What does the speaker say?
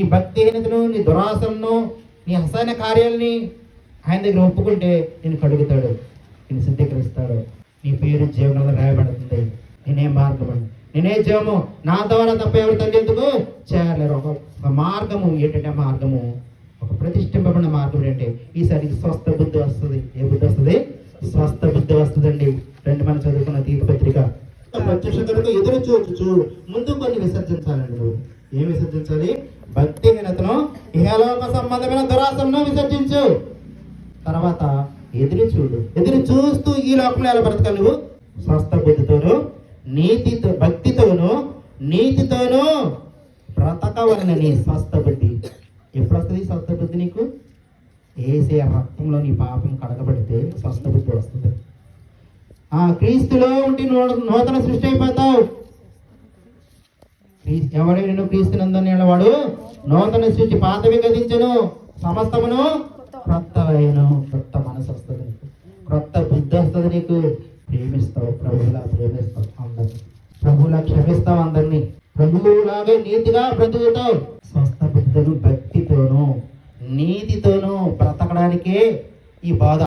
నీ భక్తిహీనతను, నీ దురాశలను, నీ అసహన కార్యాలని ఆయన దగ్గర ఒప్పుకుంటే నేను కడుగుతాడు, నేను సిద్ధీకరిస్తాడు. నీ పేరు జీవనంలో రాయబడుతుంది. నేనే మార్గము, నేనే జీవము, నా ద్వారా తప్ప ఎవరు తండ్రి ఎందుకు చేరలేరు. ఒక మార్గము ఏంటంటే మార్గము, ఒక ప్రతిష్ఠింపబడిన మార్గం ఏంటంటే ఈసారి స్వస్థ బుద్ధి వస్తుంది. ఏ బుద్ధి వస్తుంది? స్వస్థ బుద్ధి వస్తుందండి. రెండు మనం చదువుకున్న తీర్థ పత్రిక. ప్రత్యక్షతలకు ఎదురు చూచు ముందు కొన్ని విసర్జించాలండి. నువ్వు ఏం విసర్జించాలి? భక్తిహీనతను, ఇహలోక సంబంధమైన దురాశను విసర్జించు. తర్వాత ఎదురు చూడు. ఎదురు చూస్తూ ఈ లోకంలో ఎలా బ్రతకాలి? నువ్వు స్వస్థ బుద్ధితోనూ, నీతితో, భక్తితోనూ నీతితోనూ బ్రతకవలనని. స్వస్థ బుద్ధి ఎప్పుడు వస్తుంది? స్వస్థ బుద్ధి నీకు ఏసే రక్తంలో నీ పాపం కడగబడితే స్వస్థ బుద్ధి వస్తుంది. క్రీస్తులో ఉండి నూతన సృష్టి అయిపోతావు. ఎవడే నిన్ను క్రీస్తునందని వాడు నూతన సృష్టి, పాతవి గతించను, సమస్తమును క్రొత్త అయిను. క్రొత్త మనసు వస్తుంది నీకు, క్రొత్త బుద్ధి వస్తుంది నీకు. ప్రేమిస్తావు, ప్రభువులా ప్రేమిస్తావు అందరినీ, ప్రభువులా క్షమిస్తావు అందరినీ, ప్రభువులాగే నీతిగా బ్రతుకుతావు. స్వస్థ బుద్ధును భక్తితోనూ నీతితోనూ బ్రతకడానికే ఈ బాధ.